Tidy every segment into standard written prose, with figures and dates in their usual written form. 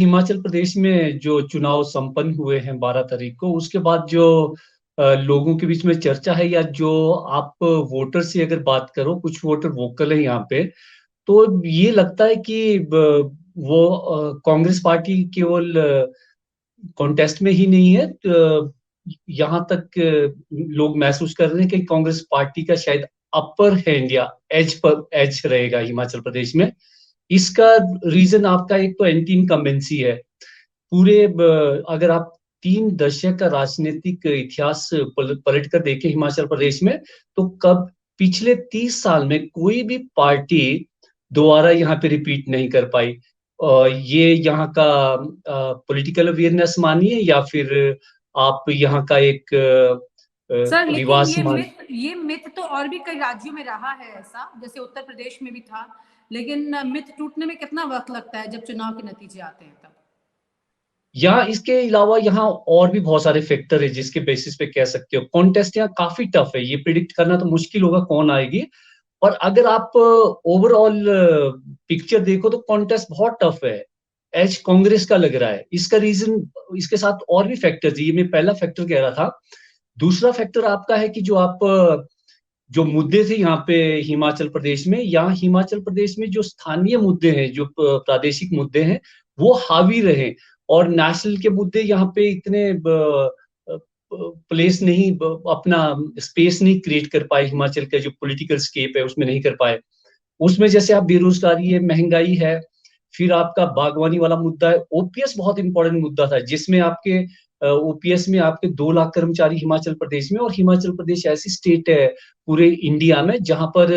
हिमाचल प्रदेश में जो चुनाव संपन्न हुए हैं 12 तारीख को, उसके बाद जो लोगों के बीच में चर्चा है, या जो आप वोटर से अगर बात करो, कुछ वोटर वोकल है यहाँ पे, तो ये लगता है कि वो कांग्रेस पार्टी केवल कॉन्टेस्ट में ही नहीं है। यहाँ तक लोग महसूस कर रहे हैं कि कांग्रेस पार्टी का शायद अपर हैंड या एज रहेगा हिमाचल प्रदेश में। इसका रीजन आपका एक तो एंटी इनकम्बेंसी है। अगर आप 3 दशक का राजनीतिक इतिहास पलट कर देखें हिमाचल प्रदेश में, तो कब पिछले 30 साल में कोई भी पार्टी दोबारा यहाँ पे रिपीट नहीं कर पाई। ये यहाँ का पॉलिटिकल अवेयरनेस मानिए, या फिर आप यहाँ का एक सर, लेकिन रिवाज मानिए। ये मिथ तो और भी कई राज्यों में रहा है ऐसा, जैसे उत्तर प्रदेश में भी था। लेकिन मिथ टूटने में कितना वक्त लगता है जब चुनाव के नतीजे आते हैं तब? यहाँ इसके अलावा यहाँ और भी बहुत सारे फैक्टर है जिसके बेसिस पे कह सकते हो। कॉन्टेस्ट यहाँ काफी टफ है, ये प्रिडिक्ट करना तो मुश्किल होगा कौन आएगी। और अगर आप ओवरऑल पिक्चर देखो तो कॉन्टेस्ट बहुत टफ है। एज कांग्रेस का लग रहा है। इसका रीजन, इसके साथ और भी फैक्टर्स, ये मैं पहला फैक्टर कह रहा था। दूसरा फैक्टर आपका है कि जो मुद्दे थे यहाँ पे हिमाचल प्रदेश में, यहाँ हिमाचल प्रदेश में जो स्थानीय मुद्दे हैं, जो प्रादेशिक मुद्दे हैं, वो हावी रहे। और नेशनल के मुद्दे यहाँ पे इतने प्लेस नहीं, अपना स्पेस नहीं क्रिएट कर पाए। हिमाचल का जो पॉलिटिकल स्केप है उसमें नहीं कर पाए। उसमें जैसे आप बेरोजगारी है, महंगाई है, फिर आपका बागवानी वाला मुद्दा है। ओपीएस बहुत इंपॉर्टेंट मुद्दा था, जिसमें आपके ओपीएस में आपके 2 लाख कर्मचारी हिमाचल प्रदेश में। और हिमाचल प्रदेश ऐसी स्टेट है पूरे इंडिया में जहां पर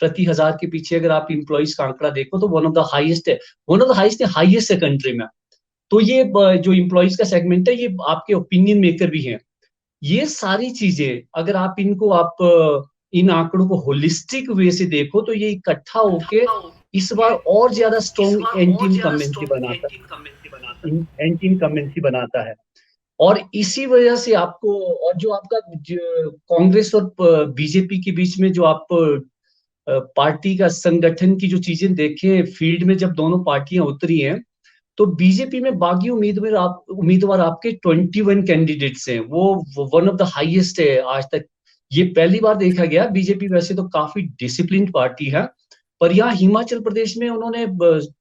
प्रति हजार के पीछे अगर आप इंप्लॉइज का आंकड़ा देखो तो वन ऑफ द हाईएस्ट है। वन ऑफ द हाईएस्ट है कंट्री में। तो ये जो इंप्लॉइज का सेगमेंट है, ये आपके ओपिनियन मेकर भी हैं। ये सारी चीजें अगर आप इन आंकड़ों को होलिस्टिक वे से देखो, तो ये इकट्ठा होके इस बार और ज्यादा स्ट्रॉन्ग एंटी इनकम्बेंसी बनाता है। और इसी वजह से आपको, और जो आपका कांग्रेस और बीजेपी के बीच में जो आप पार्टी का संगठन की जो चीजें देखें फील्ड में, जब दोनों पार्टियां उतरी हैं, तो बीजेपी में बागी उम्मीदवार आपके 21 कैंडिडेट्स हैं। वो वन ऑफ द हाईएस्ट है आज तक। ये पहली बार देखा गया। बीजेपी वैसे तो काफी डिसिप्लिन पार्टी है, पर यहाँ हिमाचल प्रदेश में उन्होंने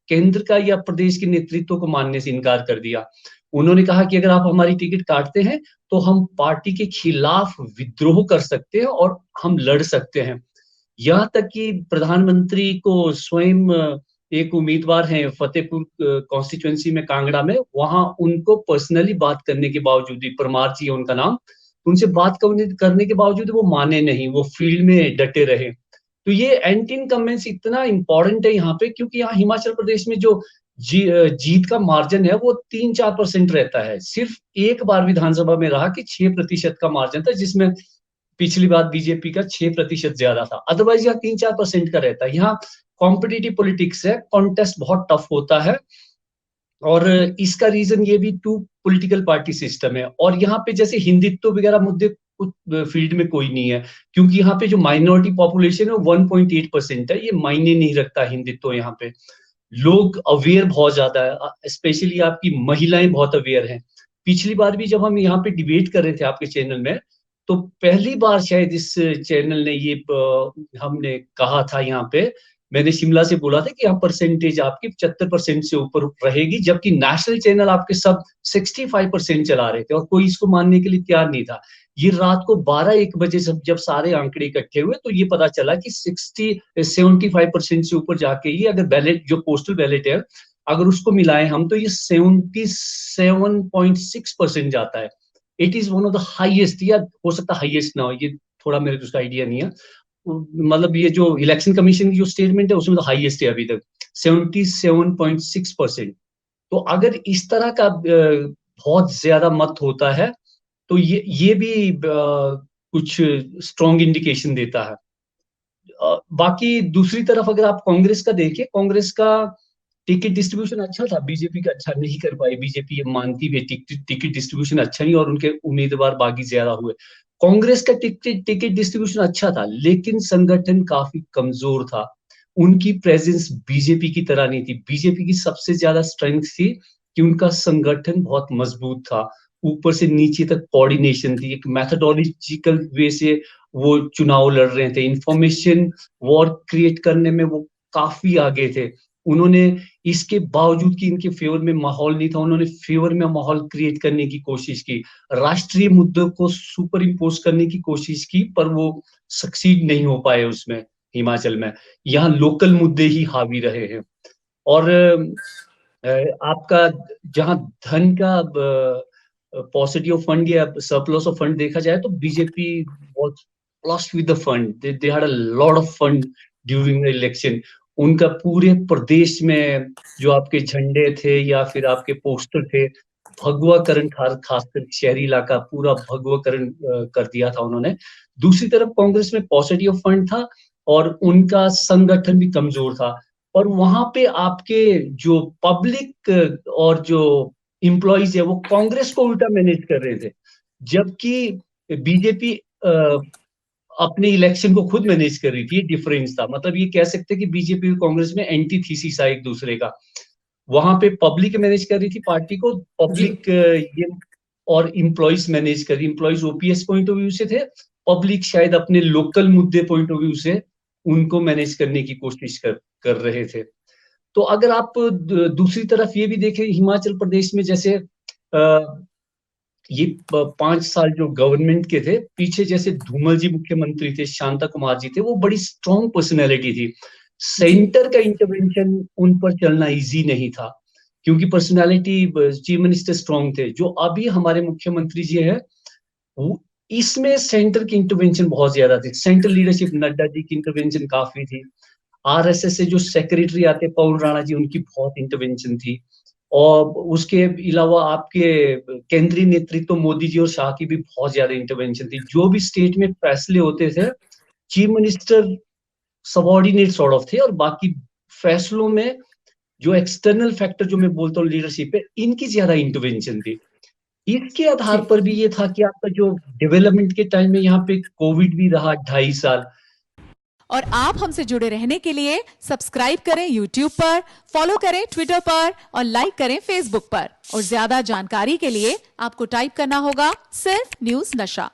केंद्र का या प्रदेश के नेतृत्व को मानने से इनकार कर दिया। उन्होंने कहा कि अगर आप हमारी टिकट काटते हैं तो हम पार्टी के खिलाफ विद्रोह कर सकते हैं और हम लड़ सकते हैं। यहाँ तक कि प्रधानमंत्री को स्वयं एक उम्मीदवार हैं फतेहपुर कॉन्स्टिट्यूएंसी में, कांगड़ा में, वहां उनको पर्सनली बात करने के बावजूद भी, परमार जी है उनका नाम, उनसे बात करने के बावजूद वो माने नहीं, वो फील्ड में डटे रहे। तो ये एंटी इनकम्बेंसी इतना इंपॉर्टेंट है यहाँ पे, क्योंकि यहाँ हिमाचल प्रदेश में जो जीत का मार्जिन है वो 3-4% रहता है। सिर्फ एक बार विधानसभा में रहा कि 6% का मार्जिन था, जिसमें पिछली बार बीजेपी का 6% ज्यादा था। अदरवाइज यहाँ 3-4% का रहता है। यहाँ कॉम्पिटिटिव पॉलिटिक्स है, कॉन्टेस्ट बहुत टफ होता है। और इसका रीजन ये भी टू पॉलिटिकल पार्टी सिस्टम है। और यहाँ पे जैसे हिंदुत्व वगैरह मुद्दे कुछ फील्ड में कोई नहीं है, क्योंकि यहाँ पे जो माइनॉरिटी पॉपुलेशन है 1.8% है। ये मायने नहीं रखता हिंदुत्व। यहाँ पे लोग अवेयर बहुत ज्यादा है, स्पेशली आपकी महिलाएं बहुत अवेयर हैं। पिछली बार भी जब हम यहाँ पे डिबेट कर रहे थे आपके चैनल में, तो पहली बार शायद इस चैनल ने ये हमने कहा था, यहाँ पे मैंने शिमला से बोला था कि यहाँ परसेंटेज आपकी 75% से ऊपर रहेगी, जबकि नेशनल चैनल आपके सब 65% चला रहे थे और कोई इसको मानने के लिए तैयार नहीं था। ये रात को 12-1 बजे जब सारे आंकड़े इकट्ठे हुए, तो ये पता चला कि 75% से ऊपर जाके ही, अगर बैलेट जो पोस्टल बैलेट है अगर उसको मिलाएं हम, तो ये 77.6% जाता है। It is one of the highest, या हो सकता हाईएस्ट ना हो, ये थोड़ा मेरे को उसका आइडिया नहीं है। मतलब ये जो इलेक्शन कमीशन की जो स्टेटमेंट है उसमें तो हाईएस्ट है अभी तक 77.6%। तो अगर इस तरह का बहुत ज्यादा मत होता है, तो ये भी कुछ स्ट्रॉन्ग इंडिकेशन देता है। बाकी दूसरी तरफ अगर आप कांग्रेस का देखिए, कांग्रेस का टिकट डिस्ट्रीब्यूशन अच्छा था, बीजेपी का अच्छा नहीं कर पाई। बीजेपी ये मानती है टिकट डिस्ट्रीब्यूशन अच्छा नहीं, और उनके उम्मीदवार बागी ज्यादा हुए। कांग्रेस का टिकट डिस्ट्रीब्यूशन अच्छा था, लेकिन संगठन काफी कमजोर था। उनकी प्रेजेंस बीजेपी की तरह नहीं थी। बीजेपी की सबसे ज्यादा स्ट्रेंथ थी कि उनका संगठन बहुत मजबूत था, ऊपर से नीचे तक कोऑर्डिनेशन थी, एक मैथोडोलॉजिकल वे से वो चुनाव लड़ रहे थे, इंफॉर्मेशन वॉर क्रिएट करने में वो काफी आगे थे। उन्होंने इसके बावजूद कि इनके फेवर में माहौल नहीं था, उन्होंने फेवर में माहौल क्रिएट करने की कोशिश की, राष्ट्रीय मुद्दों को सुपर इम्पोज करने की कोशिश की, पर वो सक्सीड नहीं हो पाए उसमें। हिमाचल में यहाँ लोकल मुद्दे ही हावी रहे हैं। और आपका जहां धन का पॉजिटिव फंड या सरप्लस ऑफ फंड देखा जाए तो BJP was flush with the fund, they had a lot of fund during the election. उनका पूरे प्रदेश में जो आपके झंडे थे या फिर आपके पोस्टर थे, भगवाकरण, खासकर शहरी इलाका पूरा भगवाकरण कर दिया था उन्होंने। दूसरी तरफ कांग्रेस में पॉजिटिव फंड था और उनका संगठन भी कमजोर था, और वहां पे आपके जो पब्लिक और जो इम्प्लॉइज है वो कांग्रेस को उल्टा मैनेज कर रहे थे, जबकि बीजेपी अपने इलेक्शन को खुद मैनेज कर रही थी। ये डिफरेंस था, मतलब ये कह सकते हैं कि बीजेपी और कांग्रेस में एंटी थीसिस था एक दूसरे का। वहां पे पब्लिक मैनेज कर रही थी पार्टी को, पब्लिक ये और इम्प्लॉइज मैनेज कर रही, employees OPS point of view से थे, पब्लिक शायद अपने लोकल मुद्दे पॉइंट ऑफ व्यू से उनको मैनेज करने की कोशिश कर रहे थे। तो अगर आप दूसरी तरफ ये भी देखें, हिमाचल प्रदेश में जैसे ये 5 साल जो गवर्नमेंट के थे, पीछे जैसे धूमल जी मुख्यमंत्री थे, शांता कुमार जी थे, वो बड़ी स्ट्रॉन्ग पर्सनैलिटी थी। सेंटर का इंटरवेंशन उन पर चलना इजी नहीं था, क्योंकि पर्सनैलिटी चीफ मिनिस्टर स्ट्रॉन्ग थे। जो अभी हमारे मुख्यमंत्री जी है, इसमें सेंटर की इंटरवेंशन बहुत ज्यादा थी। सेंट्रल लीडरशिप, नड्डा जी की इंटरवेंशन काफी थी। आरएसएस से जो सेक्रेटरी आते पवन राणा जी, उनकी बहुत इंटरवेंशन थी। और उसके अलावा आपके केंद्रीय नेतृत्व मोदी जी और शाह की भी बहुत ज्यादा इंटरवेंशन थी। जो भी स्टेट में फैसले होते थे, chief minister subordinate sort of थे, और बाकी फैसलों में जो एक्सटर्नल फैक्टर जो मैं बोलता हूँ लीडरशिप पे, इनकी ज्यादा इंटरवेंशन थी। इसके आधार पर भी ये था कि आपका जो डेवलपमेंट के टाइम में यहाँ पे कोविड भी रहा 2.5 साल। और आप हमसे जुड़े रहने के लिए सब्सक्राइब करें YouTube पर, फॉलो करें ट्विटर पर और लाइक करें Facebook पर। और ज्यादा जानकारी के लिए आपको टाइप करना होगा सिर्फ न्यूज़ नशा।